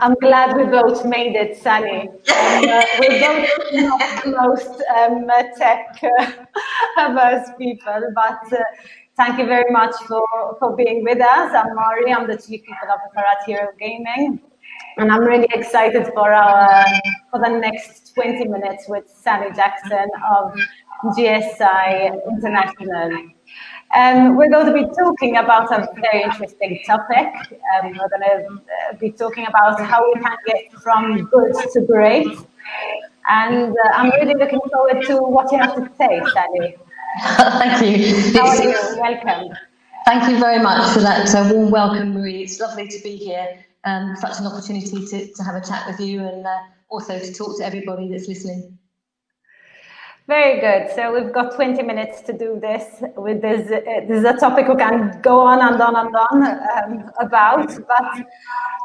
I'm glad we both made it, Sally. We're both not the most tech-averse people, but thank you very much for being with us. I'm Mari, I'm the Chief People Officer at Hero Gaming, and I'm really excited for the next 20 minutes with Sally Jackson of GSI International. We're going to be talking about a very interesting topic. We're going to be talking about how we can get from good to great. And I'm really looking forward to what you have to say, Sally. Thank you. How are you? Welcome. Thank you very much for that warm welcome, Marie. It's lovely to be here. Such an opportunity to have a chat with you and also to talk to everybody that's listening. Very good. So we've got 20 minutes to do this. With this is a topic we can go on and on and on about. But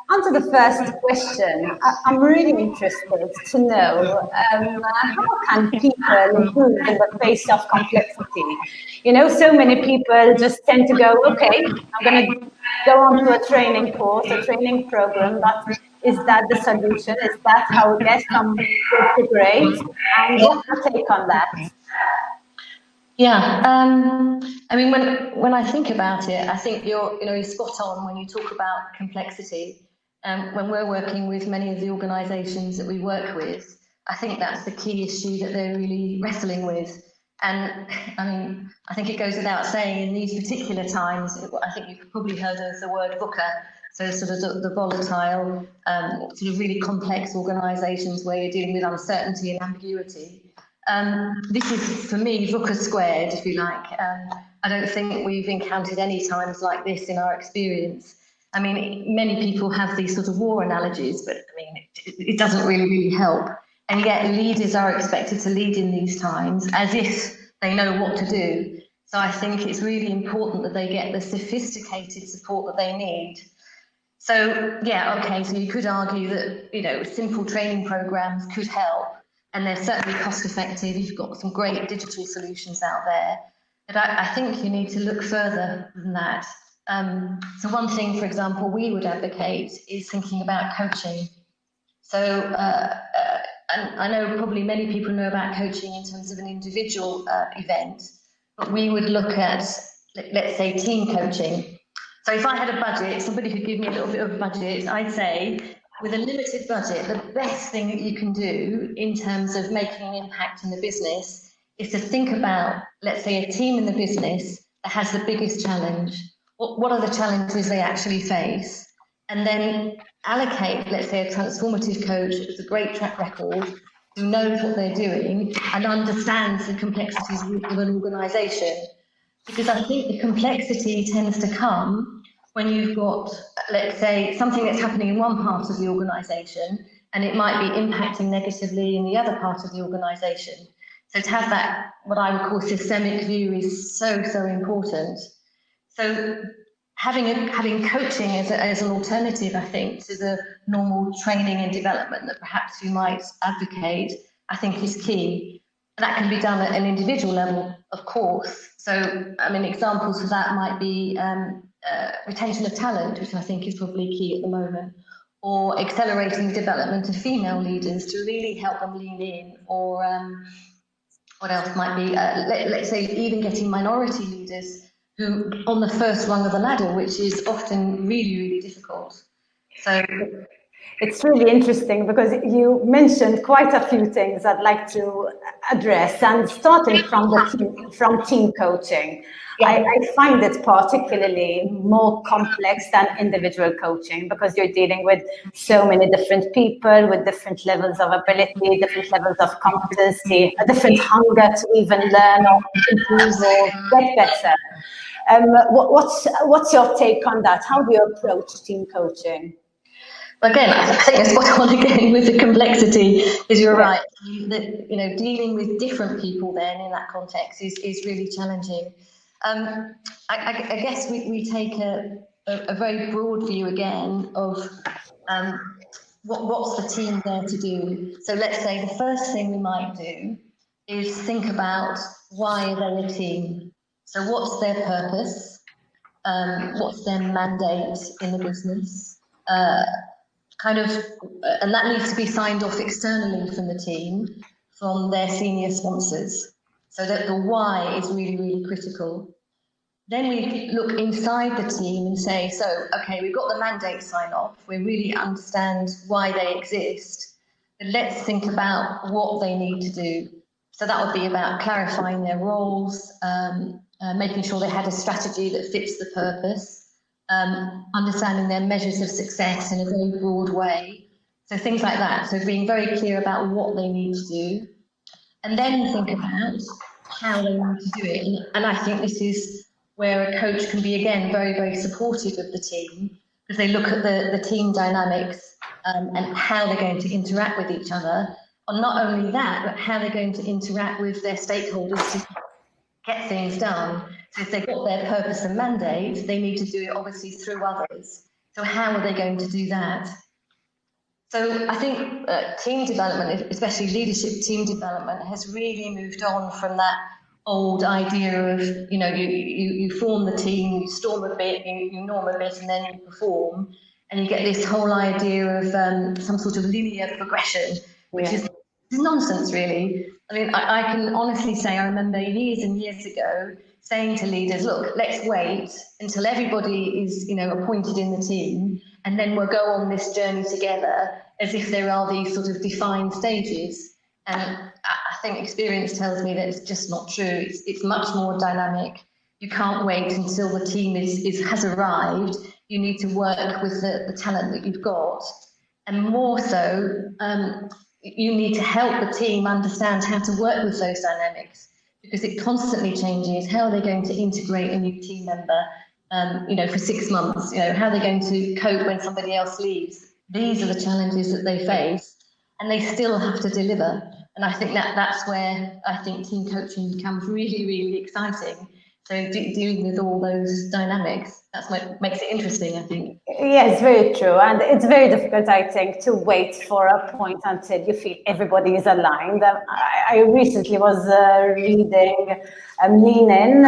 onto the first question. I'm really interested to know how can people improve in the face of complexity? You know, so many people just tend to go, okay, I'm going to go on to a training course, a training program, but is that the solution? Is that how we get from good to great? And what's your take on that? Yeah, I mean, when I think about it, I think you're spot on when you talk about complexity. When we're working with many of the organisations that we work with, I think that's the key issue that they're really wrestling with. And I mean, I think it goes without saying in these particular times, I think you've probably heard of the word VUCA. So sort of the volatile, sort of really complex organisations where you're dealing with uncertainty and ambiguity. This is, for me, VUCA squared, if you like. I don't think we've encountered any times like this in our experience. I mean, many people have these sort of war analogies, but I mean, it doesn't really help. And yet leaders are expected to lead in these times as if they know what to do. So I think it's really important that they get the sophisticated support that they need. So, yeah, okay, so you could argue that, simple training programs could help, and they're certainly cost effective. You've got some great digital solutions out there, but I think you need to look further than that. So one thing, for example, we would advocate is thinking about coaching. So, and I know probably many people know about coaching in terms of an individual event, but we would look at, let's say, team coaching. So if I had a budget, somebody could give me a little bit of a budget, I'd say with a limited budget, the best thing that you can do in terms of making an impact in the business is to think about, let's say, a team in the business that has the biggest challenge. What are the challenges they actually face? And then allocate, let's say, a transformative coach with a great track record who knows what they're doing and understands the complexities of an organisation. Because I think the complexity tends to come when you've got, let's say, something that's happening in one part of the organisation and it might be impacting negatively in the other part of the organisation. So to have that, what I would call systemic view, is so important. So having coaching as an alternative, I think, to the normal training and development that perhaps you might advocate, I think is key. That can be done at an individual level, of course. So, I mean, examples of that might be retention of talent, which I think is probably key at the moment, or accelerating the development of female leaders to really help them lean in, or what else might be, let's say, even getting minority leaders who on the first rung of the ladder, which is often really difficult. So it's really interesting because you mentioned quite a few things I'd like to address, and starting from team coaching. Yeah. I find it particularly more complex than individual coaching because you're dealing with so many different people with different levels of ability, different levels of competency, a different hunger to even learn or improve or get better. What's your take on that? How do you approach team coaching? Again, I think it's spot on again with the complexity, because you're right. Dealing with different people then in that context is really challenging. I guess we take a very broad view again of what's the team there to do. So let's say the first thing we might do is think about why are they a team. So what's their purpose? What's their mandate in the business? and that needs to be signed off externally from the team, from their senior sponsors. So that the why is really, really critical. Then we look inside the team and say, so, okay, we've got the mandate sign off. We really understand why they exist. But let's think about what they need to do. So that would be about clarifying their roles, making sure they had a strategy that fits the purpose, understanding their measures of success in a very broad way. So things like that. So being very clear about what they need to do. And then think about how they need to do it. And I think this is where a coach can be, again, very, very supportive of the team, because they look at the team dynamics and how they're going to interact with each other. And not only that, but how they're going to interact with their stakeholders to get things done. So if they've got their purpose and mandate, they need to do it obviously through others. So how are they going to do that? So I think team development, especially leadership team development, has really moved on from that old idea of, you form the team, you storm a bit, you norm a bit, and then you perform. And you get this whole idea of some sort of linear progression, which is nonsense, really. I mean, I can honestly say I remember years and years ago saying to leaders, look, let's wait until everybody is, appointed in the team, and then we'll go on this journey together as if there are these sort of defined stages. And I think experience tells me that it's just not true. It's much more dynamic. You can't wait until the team has arrived. You need to work with the talent that you've got. And more so, you need to help the team understand how to work with those dynamics, because it constantly changes. How are they going to integrate a new team member, for 6 months? How are they going to cope when somebody else leaves? These are the challenges that they face, and they still have to deliver. And I think that's where I think team coaching becomes really, really exciting. So dealing with all those dynamics, that's what makes it interesting, I think. Yes, very true. And it's very difficult, I think, to wait for a point until you feel everybody is aligned. I recently was reading Lean In,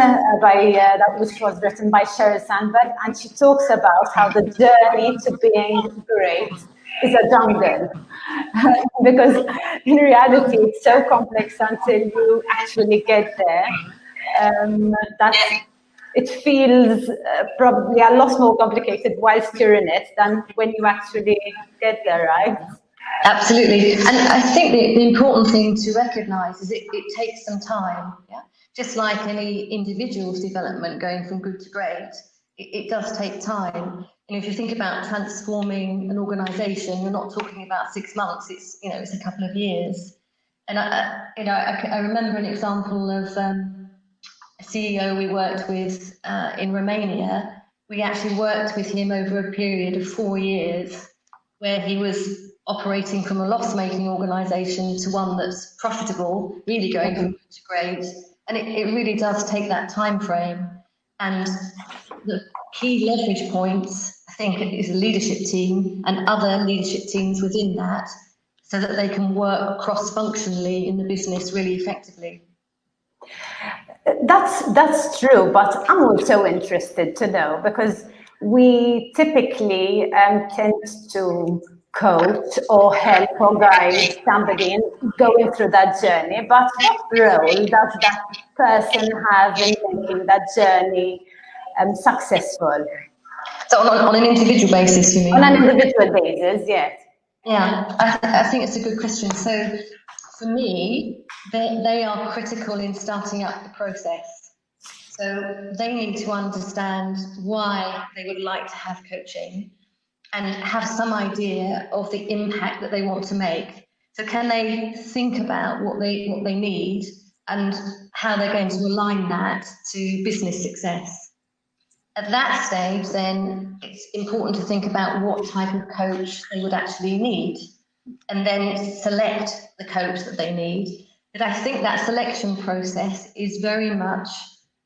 which was written by Sheryl Sandberg, and she talks about how the journey to being great is a jungle. Because in reality, it's so complex until you actually get there. That it feels probably a lot more complicated whilst you're in it than when you actually get there, right? Absolutely. And I think the important thing to recognise is it takes some time. Yeah. Just like any individual's development going from good to great, it does take time. And if you think about transforming an organisation, you're not talking about 6 months. It's a couple of years. And I remember an example of a CEO we worked with in Romania. We actually worked with him over a period of 4 years, where he was operating from a loss-making organisation to one that's profitable, really going from good to great. And it really does take that time frame. And the key leverage points, I think, is a leadership team and other leadership teams within that, so that they can work cross-functionally in the business really effectively. That's true, but I'm also interested to know, because we typically tend to coach or help or guide somebody in going through that journey. But what role does that person have in making that journey successful? So on an individual basis, you mean? On an individual basis, yes. Yeah, I think it's a good question. So for me, they are critical in starting up the process. So they need to understand why they would like to have coaching and have some idea of the impact that they want to make. So can they think about what they need and how they're going to align that to business success? At that stage, then it's important to think about what type of coach they would actually need, and then select the coach that they need. But I think that selection process is very much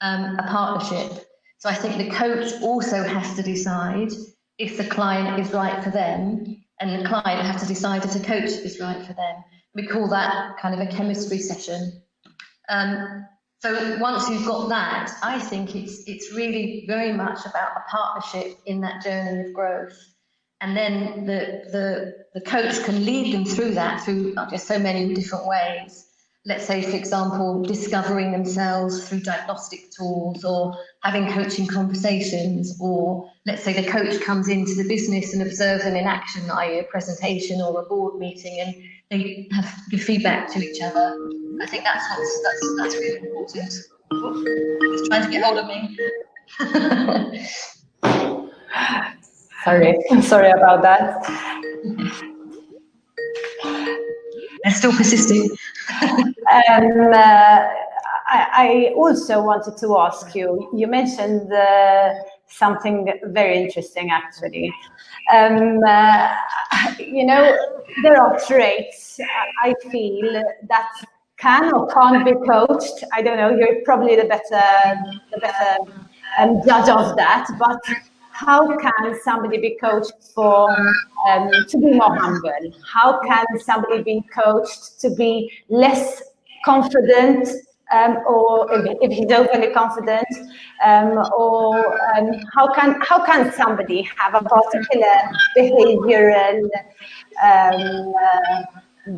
a partnership. So I think the coach also has to decide if the client is right for them, and the client has to decide if the coach is right for them. We call that kind of a chemistry session. So once you've got that, I think it's really very much about a partnership in that journey of growth. And then the coach can lead them through that through just so many different ways. Let's say, for example, discovering themselves through diagnostic tools, or having coaching conversations, or let's say the coach comes into the business and observes them in action, i.e. a presentation or a board meeting, and they give feedback to each other. I think that's really important. He's trying to get hold of me. Sorry about that. They're still persisting. I also wanted to ask you, you mentioned something very interesting, actually. You know, there are traits I feel that can or can't be coached. I don't know, you're probably the better judge of that, but how can somebody be coached for to be more humble? How can somebody be coached to be less confident, or if he's overly confident, or how can somebody have a particular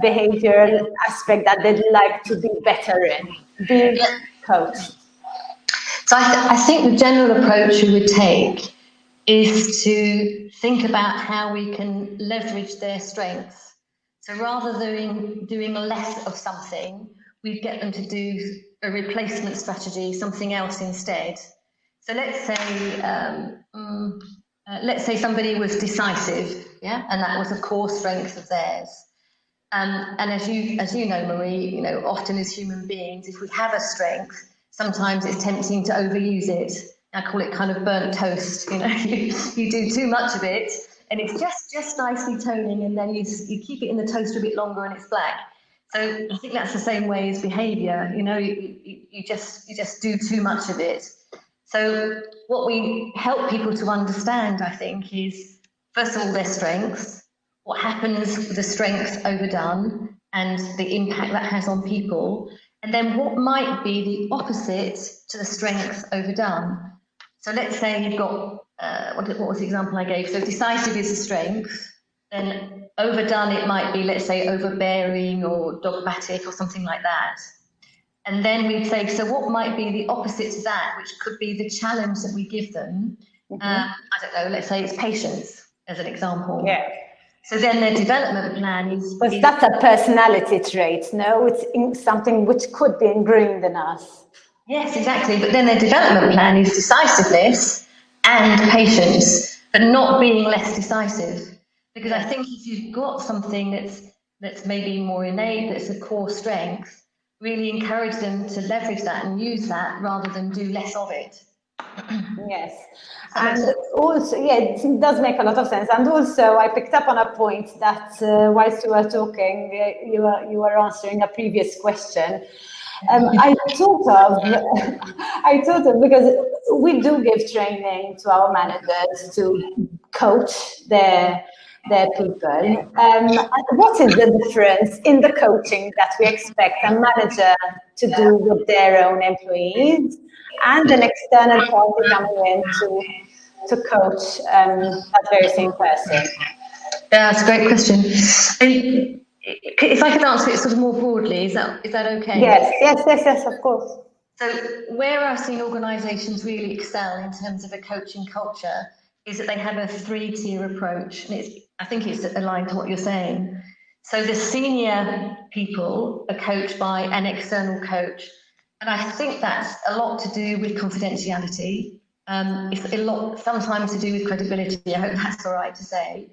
behavioral aspect that they'd like to be better in, be coached? So I think the general approach we would take is to think about how we can leverage their strengths. So rather than doing less of something, we'd get them to do a replacement strategy, something else instead. So let's say somebody was decisive, yeah, and that was a core strength of theirs. And as you know, Marie, you know, often as human beings, if we have a strength, sometimes it's tempting to overuse it. I call it kind of burnt toast. You know, you do too much of it, and it's just nicely toning, and then you keep it in the toaster a bit longer, and it's black. So I think that's the same way as behaviour. You know, you just do too much of it. So what we help people to understand, I think, is first of all their strengths, what happens with the strength overdone, and the impact that has on people, and then what might be the opposite to the strength overdone. So let's say you've got, what was the example I gave? So decisive is a strength, then overdone it might be, let's say, overbearing or dogmatic or something like that. And then we'd say, so what might be the opposite to that, which could be the challenge that we give them? I don't know, let's say it's patience, as an example. Yeah. So then their development plan is... But that's a personality trait, no? It's something which could be ingrained in us. Yes, exactly. But then their development plan is decisiveness and patience, but not being less decisive. Because I think if you've got something that's maybe more innate, that's a core strength, really encourage them to leverage that and use that rather than do less of it. Yes. And also, yeah, it does make a lot of sense. And also, I picked up on a point that whilst you were talking, you were answering a previous question. I thought of because we do give training to our managers to coach their people. What is the difference in the coaching that we expect a manager to do with their own employees and an external party coming in to coach that very same person? Yeah, that's a great question. If I could answer it sort of more broadly, is that okay? Yes, of course. So where I've seen organisations really excel in terms of a coaching culture is that they have a 3-tier approach, and I think it's aligned to what you're saying. So the senior people are coached by an external coach, and I think that's a lot to do with confidentiality. It's a lot sometimes to do with credibility. I hope that's all right to say.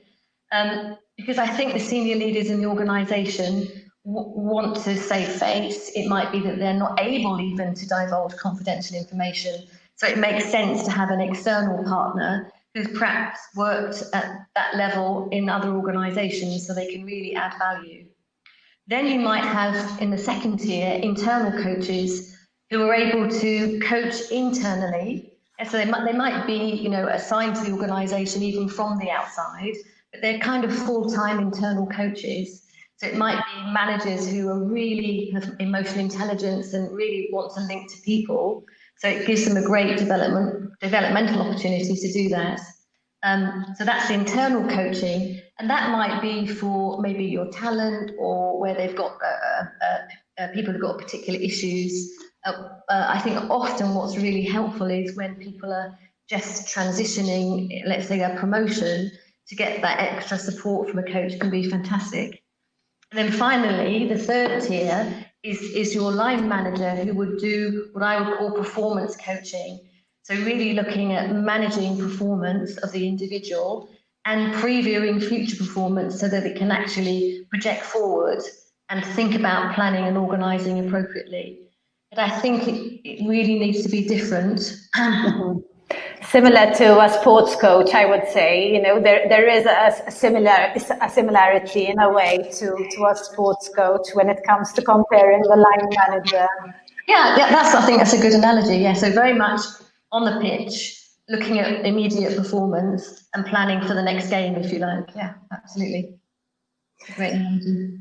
Because I think the senior leaders in the organisation want to save face. It might be that they're not able even to divulge confidential information. So it makes sense to have an external partner who's perhaps worked at that level in other organisations so they can really add value. Then you might have, in the second tier, internal coaches who are able to coach internally. And so they might be, you know, assigned to the organisation even from the outside, but they're kind of full-time internal coaches. So it might be managers who are really have emotional intelligence and really want to link to people. So it gives them a great developmental opportunity to do that. So that's internal coaching, and that might be for maybe your talent, or where they've got people who've got particular issues. I think often what's really helpful is when people are just transitioning, let's say a promotion, to get that extra support from a coach can be fantastic. And then finally, the third tier is your line manager, who would do what I would call performance coaching. So really looking at managing performance of the individual and previewing future performance so that it can actually project forward and think about planning and organising appropriately. But I think it really needs to be different. Similar to a sports coach, I would say, there is a similarity in a way to a sports coach when it comes to comparing the line manager. Yeah, I think that's a good analogy. Yeah, so very much on the pitch, looking at immediate performance and planning for the next game, if you like. Yeah, absolutely. Great analogy.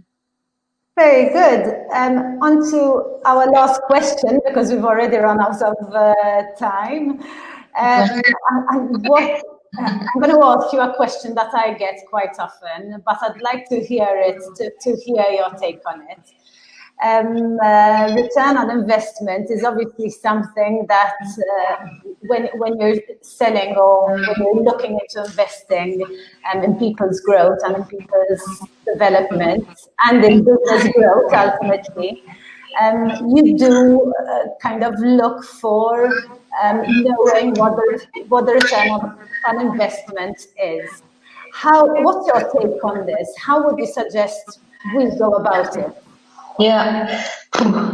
Very good. On to our last question, because we've already run out of time. I'm going to ask you a question that I get quite often, but I'd like to hear it, to hear your take on it. Return on investment is obviously something that when you're selling or when you're looking into investing in people's growth and in people's development and in business growth ultimately, you do kind of look for knowing what the return on investment is. What's your take on this? How would you suggest we go about it? Yeah,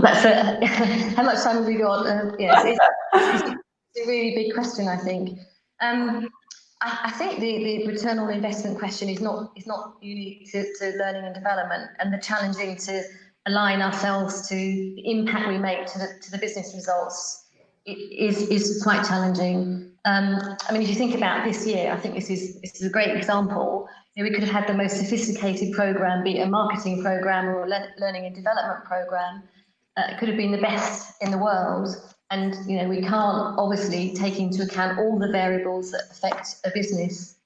that's how much time have we got? Yes, it's a really big question, I think. I think the return on investment question is not unique to learning and development, and the challenging to align ourselves to the impact we make to the business results is quite challenging. I mean, if you think about this year, I think this is a great example. We could have had the most sophisticated program, be it a marketing program or a learning and development program. It could have been the best in the world. And, we can't obviously take into account all the variables that affect a business.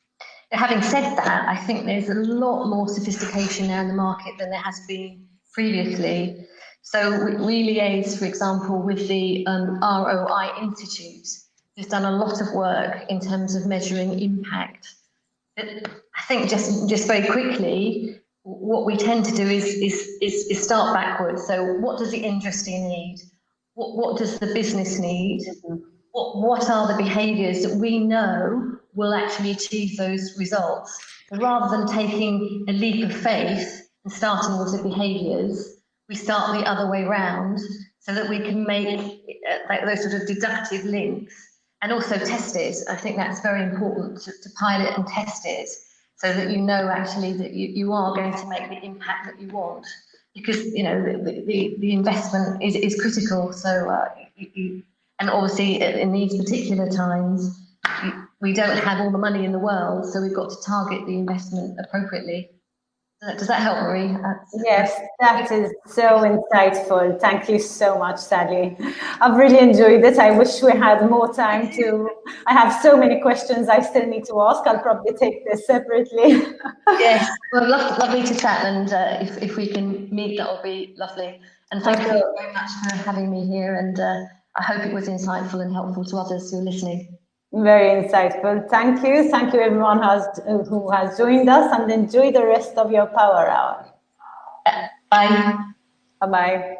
But having said that, I think there's a lot more sophistication now in the market than there has been previously. So we liaise, for example, with the ROI Institute, who's done a lot of work in terms of measuring impact. I think just very quickly, what we tend to do is start backwards. So what does the industry need? What does the business need? What are the behaviours that we know will actually achieve those results? Rather than taking a leap of faith and starting with the behaviours, we start the other way round so that we can make those sort of deductive links. And also test it. I think that's very important to pilot and test it so that actually that you are going to make the impact that you want, because the investment is critical. So and obviously in these particular times we don't have all the money in the world, so we've got to target the investment appropriately. Does that help, Marie? Yes, that is so insightful. Thank you so much, Sally. I've really enjoyed it. I wish we had more time I have so many questions I still need to ask. I'll probably take this separately. Yes, well, lovely to chat, and if we can meet, that will be lovely. And thank you very much for having me here, and I hope it was insightful and helpful to others who are listening. Very insightful. Thank you. Thank you everyone who has joined us, and enjoy the rest of your Power Hour. Bye. Bye-bye.